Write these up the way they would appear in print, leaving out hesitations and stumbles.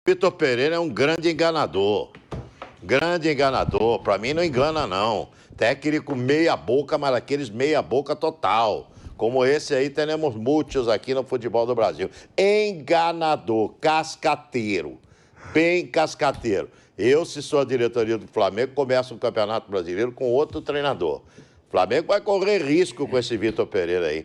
Vitor Pereira é um grande enganador. Grande enganador. Para mim não engana, não. Técnico meia boca, mas aqueles meia boca total. Como esse aí, temos muitos aqui no futebol do Brasil. Enganador, cascateiro. Bem cascateiro. Eu, se sou a diretoria do Flamengo, começo o Campeonato Brasileiro com outro treinador. O Flamengo vai correr risco com esse Vitor Pereira aí.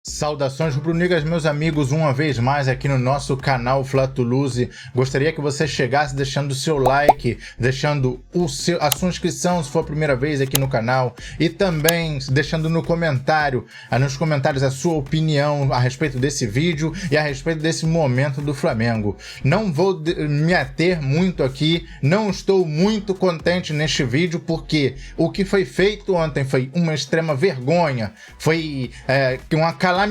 Saudações rubro-negras, meus amigos, uma vez mais aqui no nosso canal Fla-Toulouse. Gostaria que você chegasse deixando o seu like, deixando a sua inscrição se for a primeira vez aqui no canal e também deixando nos comentários a sua opinião a respeito desse vídeo e a respeito desse momento do Flamengo. Não vou me ater muito aqui, não estou muito contente neste vídeo porque o que foi feito ontem foi uma extrema vergonha, foi uma calamidade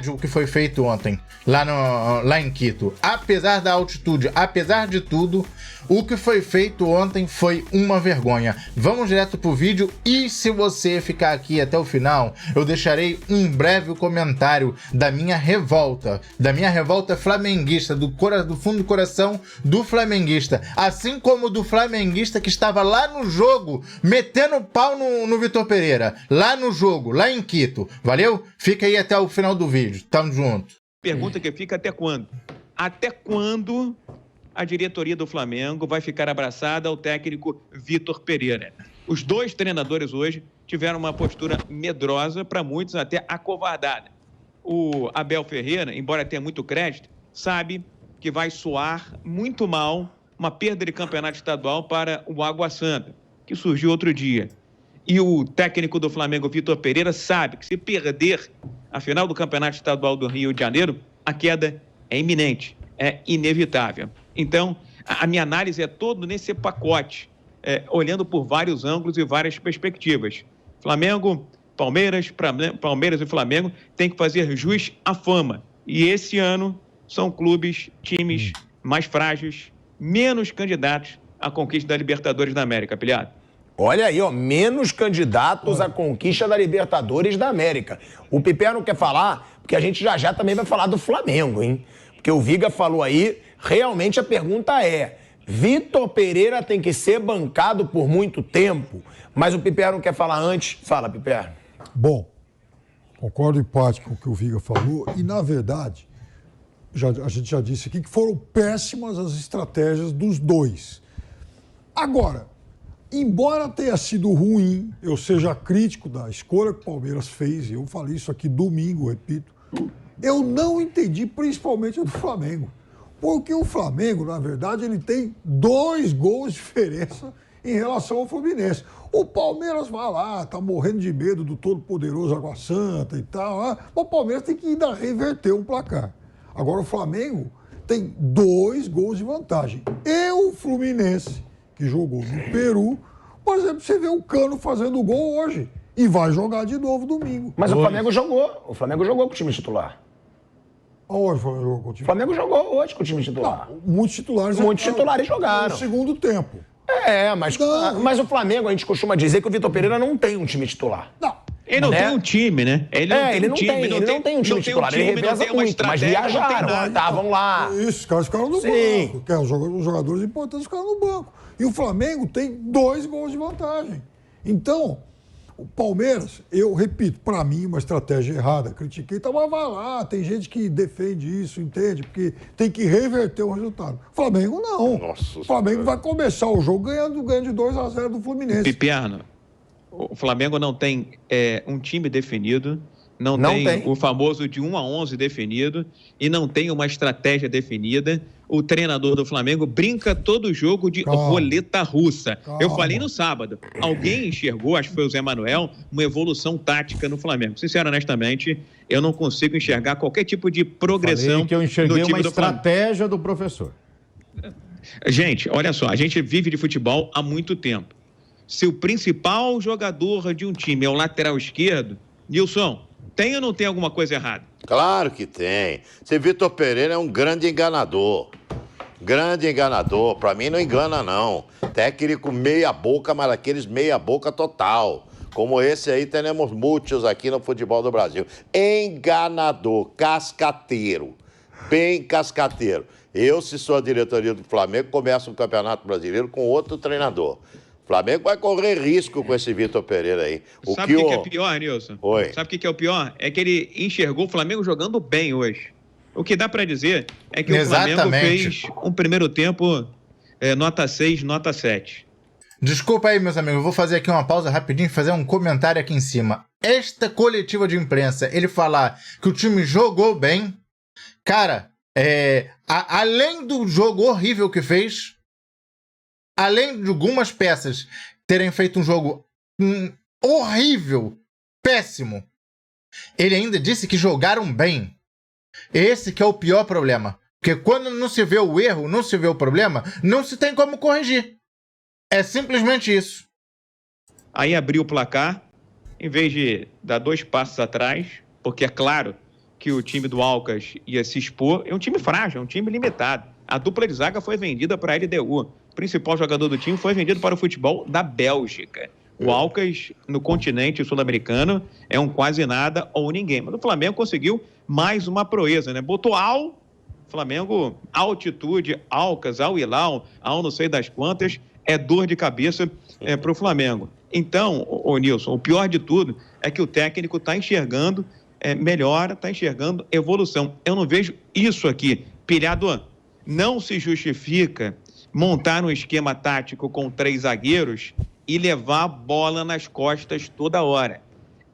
o que foi feito ontem lá em Quito. Apesar da altitude, apesar de tudo, o que foi feito ontem foi uma vergonha. Vamos direto pro vídeo e se você ficar aqui até o final, eu deixarei um breve comentário da minha revolta flamenguista, do fundo do coração do flamenguista, assim como do flamenguista que estava lá no jogo, metendo pau no Vitor Pereira, lá no jogo, lá em Quito. Valeu? Fica aí até o final do vídeo. Tamo junto. Pergunta que fica: até quando? Até quando a diretoria do Flamengo vai ficar abraçada ao técnico Vitor Pereira? Os dois treinadores hoje tiveram uma postura medrosa, para muitos até acovardada. O Abel Ferreira, embora tenha muito crédito, sabe que vai soar muito mal uma perda de campeonato estadual para o Água Santa, que surgiu outro dia. E o técnico do Flamengo, Vitor Pereira, sabe que se perder a final do campeonato estadual do Rio de Janeiro, a queda é iminente, é inevitável. Então, a minha análise é todo nesse pacote, olhando por vários ângulos e várias perspectivas. Flamengo, Palmeiras e Flamengo têm que fazer jus à fama. E esse ano são times mais frágeis, menos candidatos à conquista da Libertadores da América, Pilhado. Olha aí, ó, menos candidatos à conquista da Libertadores da América. O Piper não quer falar, porque a gente já também vai falar do Flamengo, hein? Porque o Viga falou aí, realmente a pergunta é: Vitor Pereira tem que ser bancado por muito tempo? Mas o Piper não quer falar antes. Fala, Piper. Bom, concordo em parte com o que o Viga falou e, na verdade, a gente já disse aqui que foram péssimas as estratégias dos dois. Agora, embora tenha sido ruim, eu seja crítico da escolha que o Palmeiras fez, e eu falei isso aqui domingo, repito, eu não entendi principalmente a do Flamengo. Porque o Flamengo, na verdade, ele tem 2 gols de diferença em relação ao Fluminense. O Palmeiras vai lá, tá morrendo de medo do todo-poderoso Água Santa e tal, mas o Palmeiras tem que ainda reverter um placar. Agora o Flamengo tem 2 gols de vantagem. E o Fluminense, que jogou no Peru, por exemplo, você vê o Cano fazendo gol hoje e vai jogar de novo domingo. Mas o Flamengo jogou com o time titular. Aonde o Flamengo jogou com o time? O Flamengo jogou hoje com o time titular. Não, muitos titulares jogaram. No segundo tempo. Mas o Flamengo, a gente costuma dizer que o Vitor Pereira não tem um time titular. Não. Ele não tem um time, né? Ele não tem um time titular. Ele reveza muito, mas viajaram, estavam lá. Isso, os caras ficaram no banco. Os jogadores importantes ficaram no banco. E o Flamengo tem 2 gols de vantagem. Então, o Palmeiras, eu repito, para mim, uma estratégia errada. Critiquei, então, mas vai lá, tem gente que defende isso, entende? Porque tem que reverter o resultado. O Flamengo não. Nossa, o Flamengo vai começar o jogo ganhando de 2-0 do Fluminense. Piperno, o Flamengo não tem um time definido, não tem o famoso de 1 a 11 definido e não tem uma estratégia definida. O treinador do Flamengo brinca todo jogo de roleta russa. Eu falei no sábado, alguém enxergou, acho que foi o Zé Manuel, uma evolução tática no Flamengo. Sinceramente, eu não consigo enxergar qualquer tipo de progressão que eu enxerguei no time uma do estratégia do professor. Gente, olha só, a gente vive de futebol há muito tempo. Se o principal jogador de um time é o lateral esquerdo, Nilson, tem ou não tem alguma coisa errada? Claro que tem. Esse Vitor Pereira é um grande enganador. Grande enganador. Pra mim não engana, não. Técnico meia boca, mas aqueles meia boca total. Como esse aí, temos muitos aqui no futebol do Brasil. Enganador, cascateiro. Bem cascateiro. Eu, se sou a diretoria do Flamengo, começo o Campeonato Brasileiro com outro treinador. O Flamengo vai correr risco com esse Vitor Pereira aí. Sabe o que é pior, Nilson? Oi. Sabe o que é o pior? É que ele enxergou o Flamengo jogando bem hoje. O que dá para dizer é que Exatamente. o Flamengo fez um primeiro tempo nota 6, nota 7. Desculpa aí, meus amigos, eu vou fazer aqui uma pausa rapidinho e fazer um comentário aqui em cima. Esta coletiva de imprensa, ele falar que o time jogou bem, cara, além do jogo horrível que fez, além de algumas peças terem feito um jogo horrível, péssimo, ele ainda disse que jogaram bem. Esse que é o pior problema. Porque quando não se vê o erro, não se vê o problema, não se tem como corrigir. É simplesmente isso. Aí abriu o placar, em vez de dar 2 passos atrás, porque é claro que o time do Alcas ia se expor. É um time frágil, é um time limitado. A dupla de zaga foi vendida para a LDU. O principal jogador do time foi vendido para o futebol da Bélgica. O Alcas, no continente sul-americano, é um quase nada ou ninguém. Mas o Flamengo conseguiu mais uma proeza, né? Botou Flamengo, altitude, Alcas, Al Hilal, ao não sei das quantas, é dor de cabeça para o Flamengo. Então, Nilson, o pior de tudo é que o técnico está enxergando melhora, está enxergando evolução. Eu não vejo isso aqui. Pilhado, não se justifica montar um esquema tático com 3 zagueiros e levar a bola nas costas toda hora.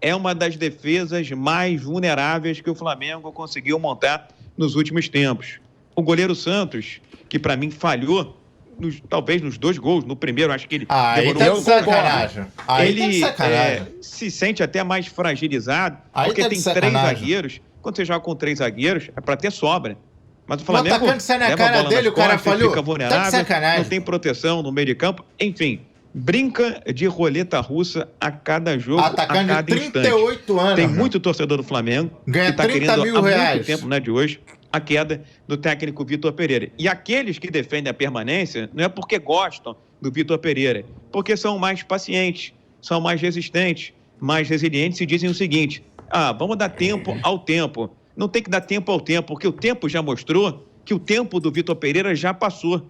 É uma das defesas mais vulneráveis que o Flamengo conseguiu montar nos últimos tempos. O goleiro Santos, que para mim falhou, talvez nos 2 gols, no primeiro, acho que ele demorou um pouco. Ele se sente até mais fragilizado, porque tem 3 zagueiros. Quando você joga com 3 zagueiros, é para ter sobra. Mas o Flamengo leva a bola dele, o cara falhou. Fica vulnerável, não tem proteção no meio de campo. Enfim, brinca de roleta russa a cada jogo, atacando a cada 38 instante. anos. Tem muito torcedor do Flamengo ganha que está 30 querendo mil há reais. muito tempo, não é de hoje, a queda do técnico Vitor Pereira. E aqueles que defendem a permanência não é porque gostam do Vitor Pereira, porque são mais pacientes, são mais resistentes, mais resilientes e dizem o seguinte: vamos dar tempo ao tempo. Não tem que dar tempo ao tempo, porque o tempo já mostrou que o tempo do Vitor Pereira já passou.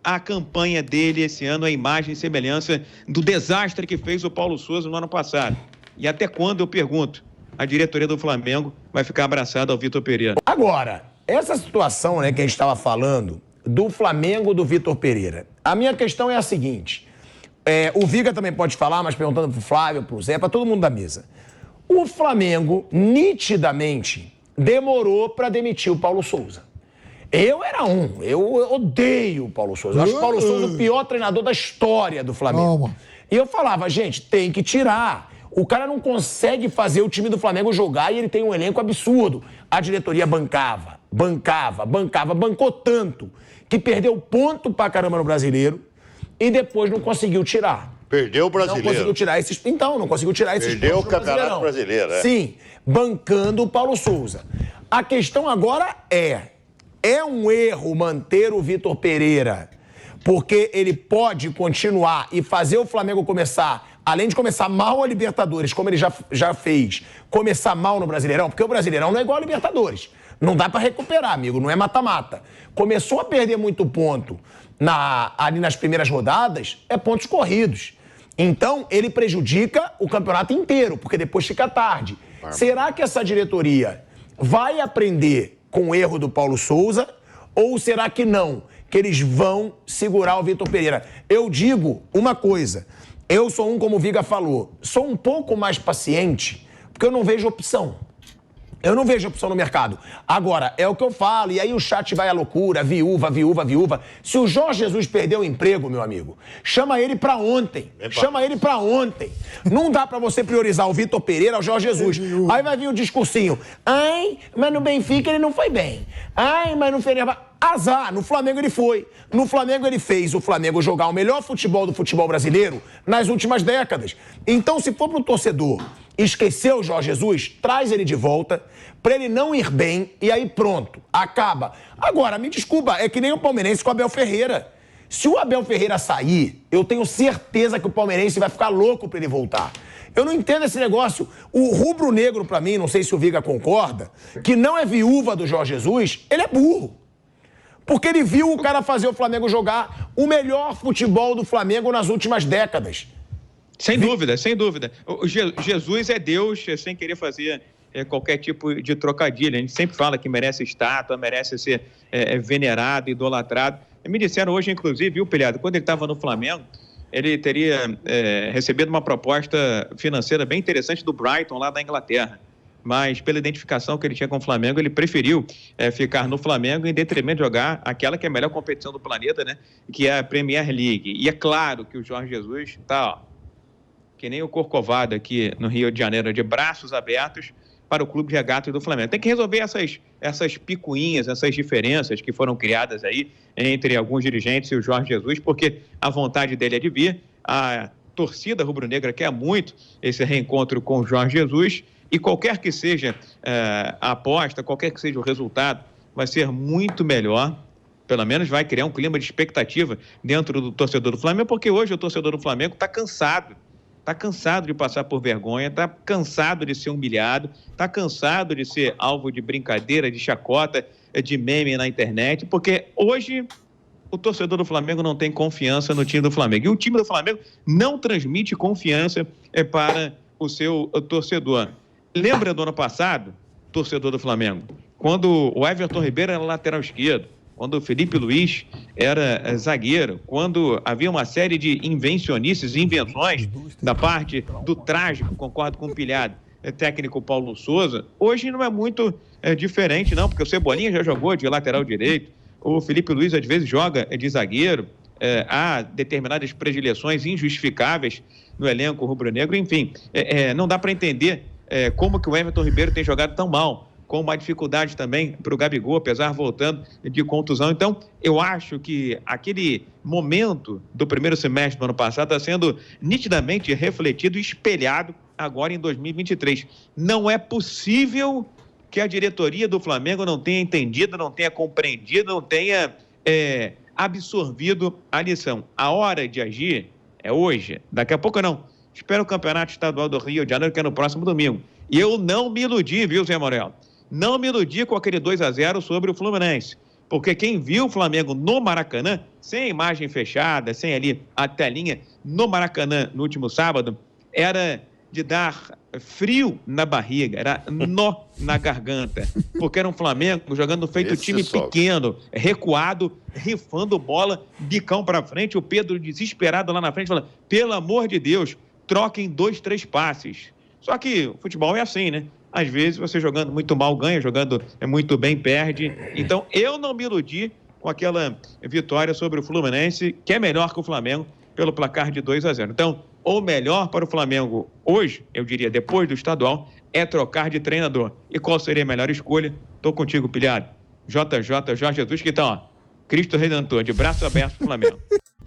A campanha dele esse ano é imagem e semelhança do desastre que fez o Paulo Souza no ano passado. E até quando, eu pergunto, a diretoria do Flamengo vai ficar abraçada ao Vitor Pereira? Agora, essa situação, né, que a gente estava falando do Flamengo do Vitor Pereira, a minha questão é a seguinte, o Viga também pode falar, mas perguntando pro Flávio, pro Zé, para todo mundo da mesa. O Flamengo, nitidamente, demorou para demitir o Paulo Souza. Eu odeio o Paulo Souza. Eu acho o Paulo Souza o pior treinador da história do Flamengo. E eu falava, gente, tem que tirar. O cara não consegue fazer o time do Flamengo jogar e ele tem um elenco absurdo. A diretoria bancou tanto que perdeu ponto pra caramba no Brasileiro e depois não conseguiu tirar. Perdeu o Brasileiro. Não conseguiu tirar esses... Então, não conseguiu tirar esses Perdeu pontos o Campeonato Brasileiro, Sim, bancando o Paulo Souza. A questão agora é um erro manter o Vitor Pereira, porque ele pode continuar e fazer o Flamengo começar, além de começar mal a Libertadores, como ele já fez, começar mal no Brasileirão, porque o Brasileirão não é igual a Libertadores. Não dá pra recuperar, amigo, não é mata-mata. Começou a perder muito ponto ali nas primeiras rodadas, é pontos corridos. Então, ele prejudica o campeonato inteiro, porque depois fica tarde. Será que essa diretoria vai aprender com o erro do Paulo Souza ou será que não? Que eles vão segurar o Vitor Pereira. Eu digo uma coisa, eu sou como o Viga falou, sou um pouco mais paciente porque eu não vejo opção. Eu não vejo opção no mercado. Agora, é o que eu falo, e aí o chat vai à loucura, viúva. Se o Jorge Jesus perdeu o emprego, meu amigo, chama ele pra ontem. Não dá pra você priorizar o Vitor Pereira ao Jorge Jesus. Aí vai vir o discursinho. Ai, mas no Benfica ele não foi bem. Ai, mas no Fenerbahçe... Azar, no Flamengo ele foi. No Flamengo ele fez o Flamengo jogar o melhor futebol do futebol brasileiro nas últimas décadas. Então, se for pro torcedor esqueceu o Jorge Jesus, traz ele de volta, pra ele não ir bem, e aí pronto, acaba. Agora, me desculpa, é que nem o palmeirense com o Abel Ferreira. Se o Abel Ferreira sair, eu tenho certeza que o palmeirense vai ficar louco pra ele voltar. Eu não entendo esse negócio. O rubro-negro, pra mim, não sei se o Viga concorda, que não é viúva do Jorge Jesus, ele é burro. Porque ele viu o cara fazer o Flamengo jogar o melhor futebol do Flamengo nas últimas décadas. Sem dúvida, sem dúvida. O Jesus é Deus, sem querer fazer qualquer tipo de trocadilho. A gente sempre fala que merece estátua, merece ser venerado, idolatrado. Me disseram hoje, inclusive, viu, Pilhado, quando ele estava no Flamengo, ele teria recebido uma proposta financeira bem interessante do Brighton, lá da Inglaterra. Mas pela identificação que ele tinha com o Flamengo, ele preferiu ficar no Flamengo em detrimento de jogar aquela que é a melhor competição do planeta, né? Que é a Premier League. E é claro que o Jorge Jesus está, que nem o Corcovado aqui no Rio de Janeiro, de braços abertos para o Clube de Regatas do Flamengo. Tem que resolver essas picuinhas, essas diferenças que foram criadas aí entre alguns dirigentes e o Jorge Jesus, porque a vontade dele é de vir. A torcida rubro-negra quer muito esse reencontro com o Jorge Jesus, e qualquer que seja a aposta, qualquer que seja o resultado, vai ser muito melhor. Pelo menos vai criar um clima de expectativa dentro do torcedor do Flamengo, porque hoje o torcedor do Flamengo está cansado. Está cansado de passar por vergonha, está cansado de ser humilhado, está cansado de ser alvo de brincadeira, de chacota, de meme na internet, porque hoje o torcedor do Flamengo não tem confiança no time do Flamengo. E o time do Flamengo não transmite confiança para o seu torcedor. Lembra do ano passado, torcedor do Flamengo, quando o Everton Ribeiro era lateral esquerdo, quando o Felipe Luiz era zagueiro, quando havia uma série de invencionices e invenções da parte do trágico, concordo com o Pilhado, técnico Paulo Souza. Hoje não é muito diferente, não, porque o Cebolinha já jogou de lateral direito, o Felipe Luiz às vezes joga de zagueiro, há determinadas predileções injustificáveis no elenco rubro-negro, enfim, não dá para entender como que o Everton Ribeiro tem jogado tão mal, com uma dificuldade também para o Gabigol, apesar voltando de contusão. Então, eu acho que aquele momento do primeiro semestre do ano passado está sendo nitidamente refletido e espelhado agora em 2023. Não é possível que a diretoria do Flamengo não tenha entendido, não tenha compreendido, não tenha absorvido a lição. A hora de agir é hoje, daqui a pouco não. Espero o Campeonato Estadual do Rio de Janeiro, que é no próximo domingo. E eu não me iludi, viu, Zé Morel? Não me iludi com aquele 2-0 sobre o Fluminense. Porque quem viu o Flamengo no Maracanã, sem imagem fechada, sem ali a telinha, no Maracanã no último sábado, era de dar frio na barriga, era nó na garganta. Porque era um Flamengo jogando feito time pequeno, recuado, rifando bola, bicão pra frente, o Pedro desesperado lá na frente, falando, pelo amor de Deus, troquem 2, 3 passes. Só que o futebol é assim, né? Às vezes você jogando muito mal ganha, jogando muito bem perde. Então eu não me iludi com aquela vitória sobre o Fluminense, que é melhor que o Flamengo, pelo placar de 2-0. Então, o melhor para o Flamengo hoje, eu diria depois do estadual, é trocar de treinador. E qual seria a melhor escolha? Estou contigo, Pilhado. JJ, Jorge Jesus, que tá, ó, Cristo Redentor, de braço aberto pro Flamengo.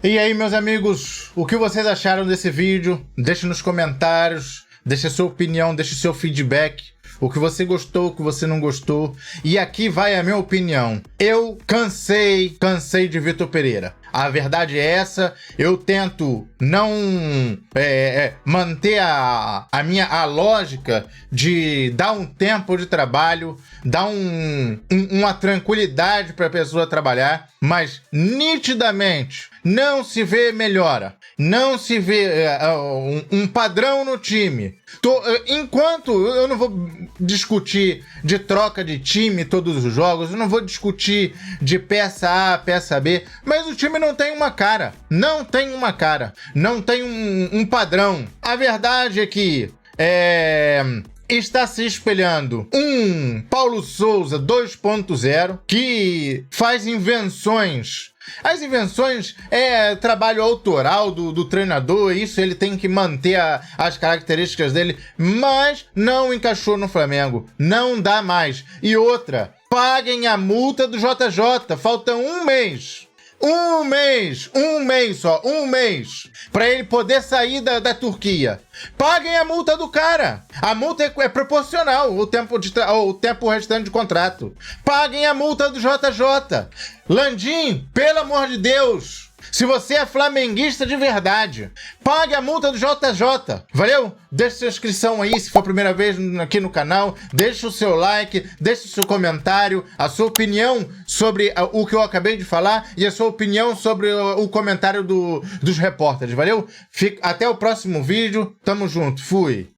E aí, meus amigos, o que vocês acharam desse vídeo? Deixe nos comentários, deixe a sua opinião, deixe o seu feedback. O que você gostou, o que você não gostou. E aqui vai a minha opinião. Eu cansei de Vitor Pereira. A verdade é essa. Eu tento não manter a lógica de dar um tempo de trabalho, dar uma tranquilidade para a pessoa trabalhar, mas nitidamente não se vê melhora. Não se vê um padrão no time. Enquanto eu não vou discutir de troca de time todos os jogos, eu não vou discutir de peça A, peça B, mas o time não tem uma cara. Não tem uma cara. Não tem um padrão. A verdade é que está se espelhando um Paulo Souza 2.0 que faz invenções. As invenções é trabalho autoral do treinador, isso ele tem que manter as características dele, mas não encaixou no Flamengo, não dá mais. E outra, paguem a multa do JJ, falta um mês. Um mês só, um mês, para ele poder sair da Turquia. Paguem a multa do cara. A multa é proporcional ao tempo restante de contrato. Paguem a multa do JJ. Landim, pelo amor de Deus, se você é flamenguista de verdade, pague a multa do JJ. Valeu? Deixe sua inscrição aí, se for a primeira vez aqui no canal. Deixe o seu like, deixe o seu comentário, a sua opinião sobre o que eu acabei de falar e a sua opinião sobre o comentário dos repórteres. Valeu? Até o próximo vídeo. Tamo junto. Fui.